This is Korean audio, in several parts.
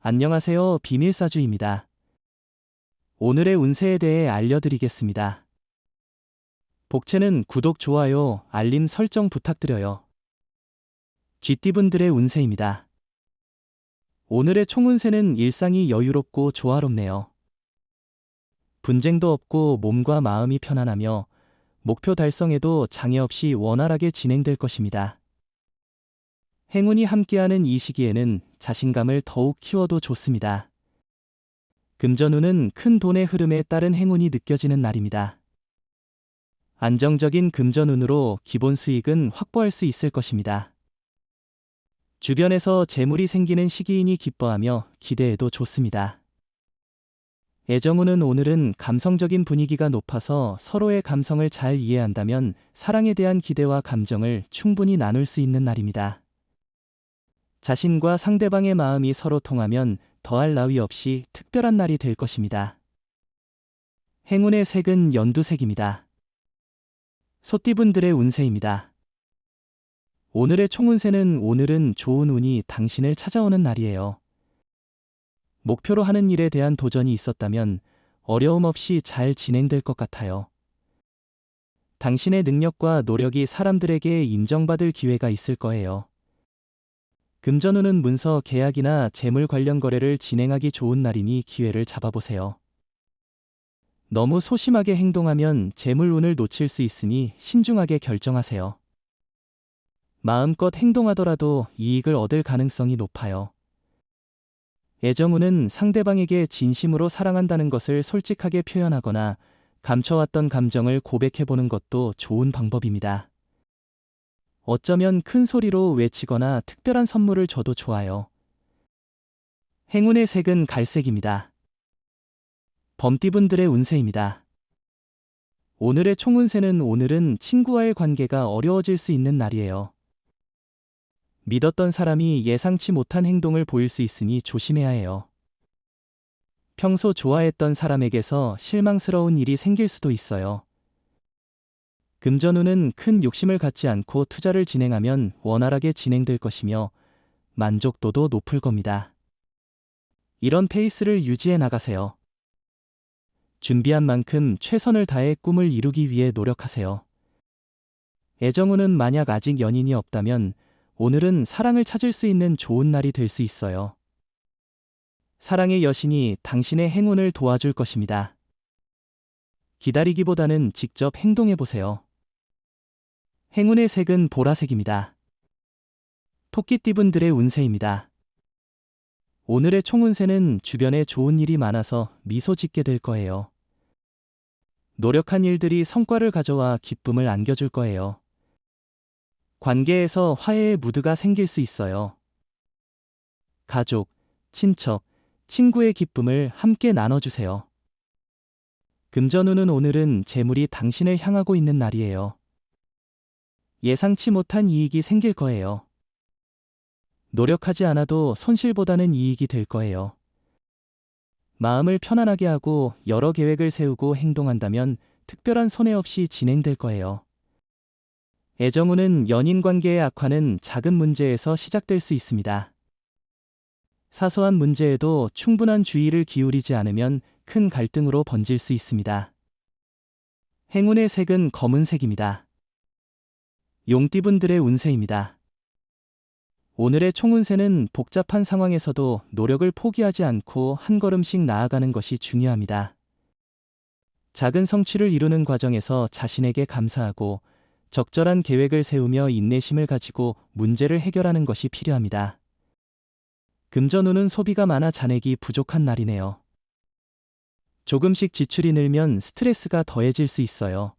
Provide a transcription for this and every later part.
안녕하세요. 비밀사주입니다. 오늘의 운세에 대해 알려드리겠습니다. 복채는 구독, 좋아요, 알림 설정 부탁드려요. 쥐띠분들의 운세입니다. 오늘의 총운세는 일상이 여유롭고 조화롭네요. 분쟁도 없고 몸과 마음이 편안하며 목표 달성에도 장애 없이 원활하게 진행될 것입니다. 행운이 함께하는 이 시기에는 자신감을 더욱 키워도 좋습니다. 금전운은 큰 돈의 흐름에 따른 행운이 느껴지는 날입니다. 안정적인 금전운으로 기본 수익은 확보할 수 있을 것입니다. 주변에서 재물이 생기는 시기이니 기뻐하며 기대해도 좋습니다. 애정운은 오늘은 감성적인 분위기가 높아서 서로의 감성을 잘 이해한다면 사랑에 대한 기대와 감정을 충분히 나눌 수 있는 날입니다. 자신과 상대방의 마음이 서로 통하면 더할 나위 없이 특별한 날이 될 것입니다. 행운의 색은 연두색입니다. 소띠분들의 운세입니다. 오늘의 총운세는 오늘은 좋은 운이 당신을 찾아오는 날이에요. 목표로 하는 일에 대한 도전이 있었다면 어려움 없이 잘 진행될 것 같아요. 당신의 능력과 노력이 사람들에게 인정받을 기회가 있을 거예요. 금전운은 문서 계약이나 재물 관련 거래를 진행하기 좋은 날이니 기회를 잡아보세요. 너무 소심하게 행동하면 재물운을 놓칠 수 있으니 신중하게 결정하세요. 마음껏 행동하더라도 이익을 얻을 가능성이 높아요. 애정운은 상대방에게 진심으로 사랑한다는 것을 솔직하게 표현하거나 감춰왔던 감정을 고백해보는 것도 좋은 방법입니다. 어쩌면 큰 소리로 외치거나 특별한 선물을 줘도 좋아요. 행운의 색은 갈색입니다. 범띠분들의 운세입니다. 오늘의 총운세는 오늘은 친구와의 관계가 어려워질 수 있는 날이에요. 믿었던 사람이 예상치 못한 행동을 보일 수 있으니 조심해야 해요. 평소 좋아했던 사람에게서 실망스러운 일이 생길 수도 있어요. 금전운은 큰 욕심을 갖지 않고 투자를 진행하면 원활하게 진행될 것이며 만족도도 높을 겁니다. 이런 페이스를 유지해 나가세요. 준비한 만큼 최선을 다해 꿈을 이루기 위해 노력하세요. 애정운은 만약 아직 연인이 없다면 오늘은 사랑을 찾을 수 있는 좋은 날이 될 수 있어요. 사랑의 여신이 당신의 행운을 도와줄 것입니다. 기다리기보다는 직접 행동해보세요. 행운의 색은 보라색입니다. 토끼띠분들의 운세입니다. 오늘의 총운세는 주변에 좋은 일이 많아서 미소 짓게 될 거예요. 노력한 일들이 성과를 가져와 기쁨을 안겨줄 거예요. 관계에서 화해의 무드가 생길 수 있어요. 가족, 친척, 친구의 기쁨을 함께 나눠주세요. 금전운은 오늘은 재물이 당신을 향하고 있는 날이에요. 예상치 못한 이익이 생길 거예요. 노력하지 않아도 손실보다는 이익이 될 거예요. 마음을 편안하게 하고 여러 계획을 세우고 행동한다면 특별한 손해 없이 진행될 거예요. 애정운은 연인 관계의 악화는 작은 문제에서 시작될 수 있습니다. 사소한 문제에도 충분한 주의를 기울이지 않으면 큰 갈등으로 번질 수 있습니다. 행운의 색은 검은색입니다. 용띠분들의 운세입니다. 오늘의 총운세는 복잡한 상황에서도 노력을 포기하지 않고 한 걸음씩 나아가는 것이 중요합니다. 작은 성취를 이루는 과정에서 자신에게 감사하고 적절한 계획을 세우며 인내심을 가지고 문제를 해결하는 것이 필요합니다. 금전운은 소비가 많아 잔액이 부족한 날이네요. 조금씩 지출이 늘면 스트레스가 더해질 수 있어요.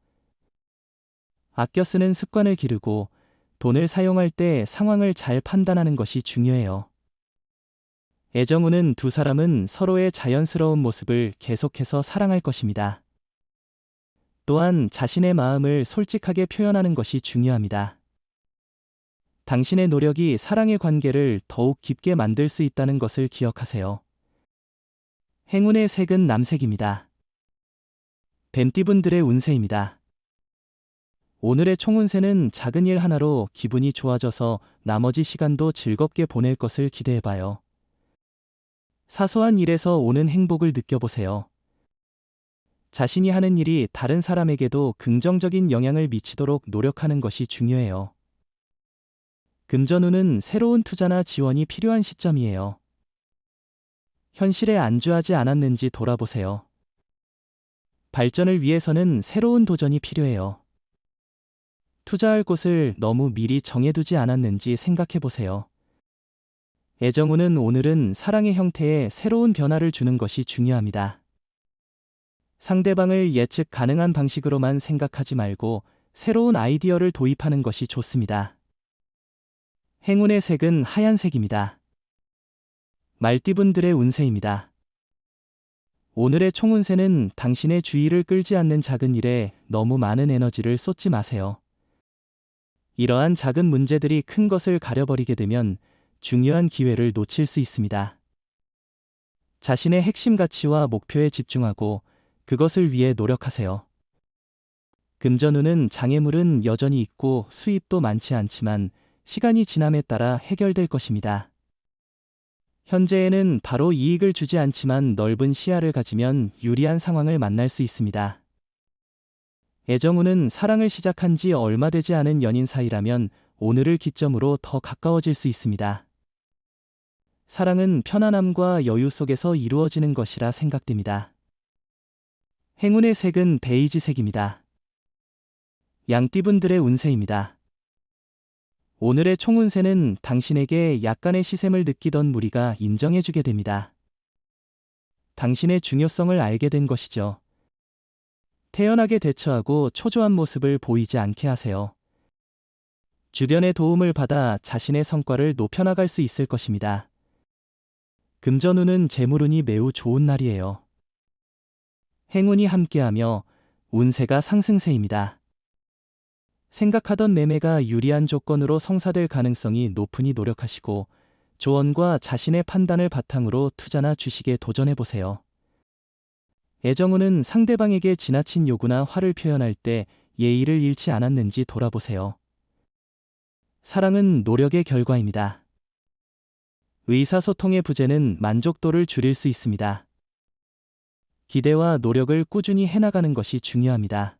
아껴 쓰는 습관을 기르고 돈을 사용할 때 상황을 잘 판단하는 것이 중요해요. 애정운은 두 사람은 서로의 자연스러운 모습을 계속해서 사랑할 것입니다. 또한 자신의 마음을 솔직하게 표현하는 것이 중요합니다. 당신의 노력이 사랑의 관계를 더욱 깊게 만들 수 있다는 것을 기억하세요. 행운의 색은 남색입니다. 뱀띠분들의 운세입니다. 오늘의 총운세는 작은 일 하나로 기분이 좋아져서 나머지 시간도 즐겁게 보낼 것을 기대해봐요. 사소한 일에서 오는 행복을 느껴보세요. 자신이 하는 일이 다른 사람에게도 긍정적인 영향을 미치도록 노력하는 것이 중요해요. 금전운은 새로운 투자나 지원이 필요한 시점이에요. 현실에 안주하지 않았는지 돌아보세요. 발전을 위해서는 새로운 도전이 필요해요. 투자할 곳을 너무 미리 정해두지 않았는지 생각해 보세요. 애정운은 오늘은 사랑의 형태에 새로운 변화를 주는 것이 중요합니다. 상대방을 예측 가능한 방식으로만 생각하지 말고 새로운 아이디어를 도입하는 것이 좋습니다. 행운의 색은 하얀색입니다. 말띠분들의 운세입니다. 오늘의 총운세는 당신의 주의를 끌지 않는 작은 일에 너무 많은 에너지를 쏟지 마세요. 이러한 작은 문제들이 큰 것을 가려버리게 되면 중요한 기회를 놓칠 수 있습니다. 자신의 핵심 가치와 목표에 집중하고 그것을 위해 노력하세요. 금전운은 장애물은 여전히 있고 수입도 많지 않지만 시간이 지남에 따라 해결될 것입니다. 현재에는 바로 이익을 주지 않지만 넓은 시야를 가지면 유리한 상황을 만날 수 있습니다. 애정운은 사랑을 시작한 지 얼마 되지 않은 연인 사이라면 오늘을 기점으로 더 가까워질 수 있습니다. 사랑은 편안함과 여유 속에서 이루어지는 것이라 생각됩니다. 행운의 색은 베이지색입니다. 양띠분들의 운세입니다. 오늘의 총운세는 당신에게 약간의 시샘을 느끼던 무리가 인정해주게 됩니다. 당신의 중요성을 알게 된 것이죠. 태연하게 대처하고 초조한 모습을 보이지 않게 하세요. 주변의 도움을 받아 자신의 성과를 높여나갈 수 있을 것입니다. 금전운은 재물운이 매우 좋은 날이에요. 행운이 함께하며 운세가 상승세입니다. 생각하던 매매가 유리한 조건으로 성사될 가능성이 높으니 노력하시고 조언과 자신의 판단을 바탕으로 투자나 주식에 도전해보세요. 애정운은 상대방에게 지나친 요구나 화를 표현할 때 예의를 잃지 않았는지 돌아보세요. 사랑은 노력의 결과입니다. 의사소통의 부재는 만족도를 줄일 수 있습니다. 기대와 노력을 꾸준히 해나가는 것이 중요합니다.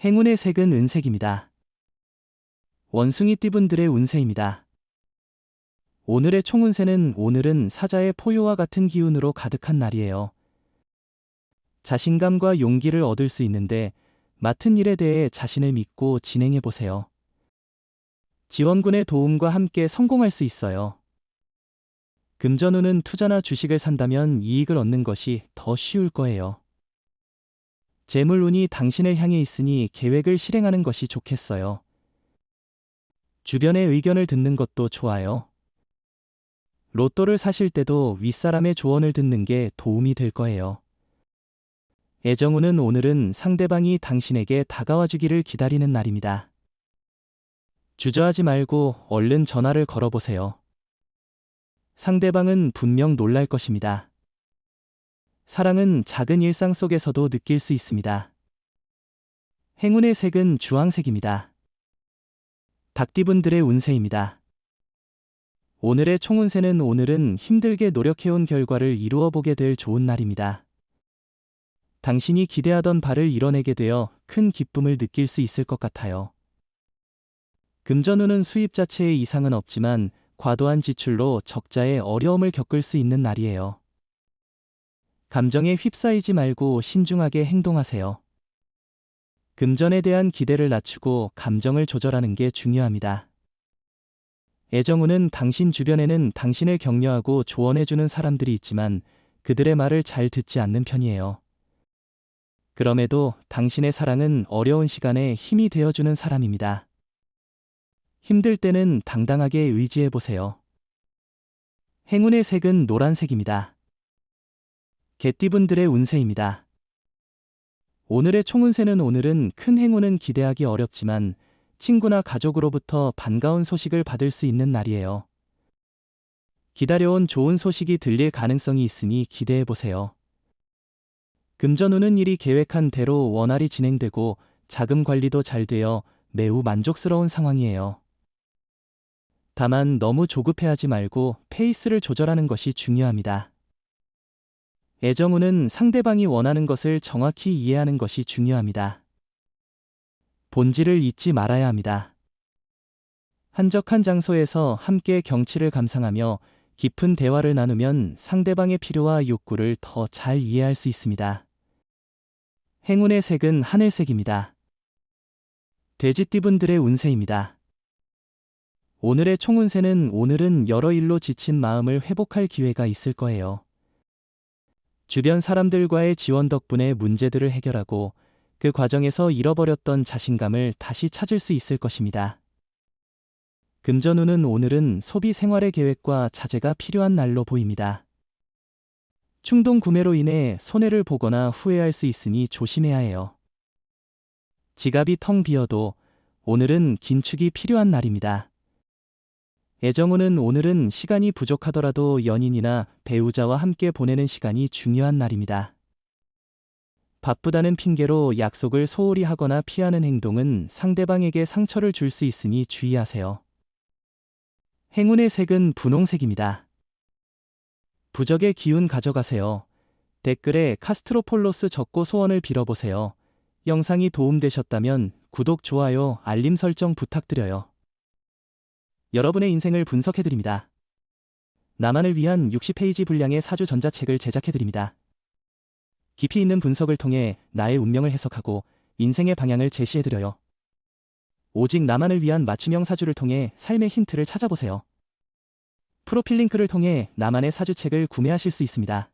행운의 색은 은색입니다. 원숭이띠분들의 운세입니다. 오늘의 총운세는 오늘은 사자의 포효와 같은 기운으로 가득한 날이에요. 자신감과 용기를 얻을 수 있는데 맡은 일에 대해 자신을 믿고 진행해 보세요. 지원군의 도움과 함께 성공할 수 있어요. 금전운은 투자나 주식을 산다면 이익을 얻는 것이 더 쉬울 거예요. 재물운이 당신을 향해 있으니 계획을 실행하는 것이 좋겠어요. 주변의 의견을 듣는 것도 좋아요. 로또를 사실 때도 윗사람의 조언을 듣는 게 도움이 될 거예요. 애정운은 오늘은 상대방이 당신에게 다가와 주기를 기다리는 날입니다. 주저하지 말고 얼른 전화를 걸어보세요. 상대방은 분명 놀랄 것입니다. 사랑은 작은 일상 속에서도 느낄 수 있습니다. 행운의 색은 주황색입니다. 닭띠분들의 운세입니다. 오늘의 총운세는 오늘은 힘들게 노력해온 결과를 이루어 보게 될 좋은 날입니다. 당신이 기대하던 바를 이뤄내게 되어 큰 기쁨을 느낄 수 있을 것 같아요. 금전운은 수입 자체에 이상은 없지만 과도한 지출로 적자에 어려움을 겪을 수 있는 날이에요. 감정에 휩싸이지 말고 신중하게 행동하세요. 금전에 대한 기대를 낮추고 감정을 조절하는 게 중요합니다. 애정운은 당신 주변에는 당신을 격려하고 조언해주는 사람들이 있지만 그들의 말을 잘 듣지 않는 편이에요. 그럼에도 당신의 사랑은 어려운 시간에 힘이 되어주는 사람입니다. 힘들 때는 당당하게 의지해보세요. 행운의 색은 노란색입니다. 개띠분들의 운세입니다. 오늘의 총운세는 오늘은 큰 행운은 기대하기 어렵지만 친구나 가족으로부터 반가운 소식을 받을 수 있는 날이에요. 기다려온 좋은 소식이 들릴 가능성이 있으니 기대해보세요. 금전운은 일이 계획한 대로 원활히 진행되고 자금 관리도 잘 되어 매우 만족스러운 상황이에요. 다만 너무 조급해하지 말고 페이스를 조절하는 것이 중요합니다. 애정운은 상대방이 원하는 것을 정확히 이해하는 것이 중요합니다. 본질을 잊지 말아야 합니다. 한적한 장소에서 함께 경치를 감상하며 깊은 대화를 나누면 상대방의 필요와 욕구를 더 잘 이해할 수 있습니다. 행운의 색은 하늘색입니다. 돼지띠분들의 운세입니다. 오늘의 총운세는 오늘은 여러 일로 지친 마음을 회복할 기회가 있을 거예요. 주변 사람들과의 지원 덕분에 문제들을 해결하고 그 과정에서 잃어버렸던 자신감을 다시 찾을 수 있을 것입니다. 금전운은 오늘은 소비 생활의 계획과 자제가 필요한 날로 보입니다. 충동 구매로 인해 손해를 보거나 후회할 수 있으니 조심해야 해요. 지갑이 텅 비어도 오늘은 긴축이 필요한 날입니다. 애정운은 오늘은 시간이 부족하더라도 연인이나 배우자와 함께 보내는 시간이 중요한 날입니다. 바쁘다는 핑계로 약속을 소홀히 하거나 피하는 행동은 상대방에게 상처를 줄 수 있으니 주의하세요. 행운의 색은 분홍색입니다. 부적의 기운 가져가세요. 댓글에 카스트로폴로스 적고 소원을 빌어보세요. 영상이 도움되셨다면 구독, 좋아요, 알림 설정 부탁드려요. 여러분의 인생을 분석해드립니다. 나만을 위한 60페이지 분량의 사주 전자책을 제작해드립니다. 깊이 있는 분석을 통해 나의 운명을 해석하고 인생의 방향을 제시해드려요. 오직 나만을 위한 맞춤형 사주를 통해 삶의 힌트를 찾아보세요. 프로필 링크를 통해 나만의 사주책을 구매하실 수 있습니다.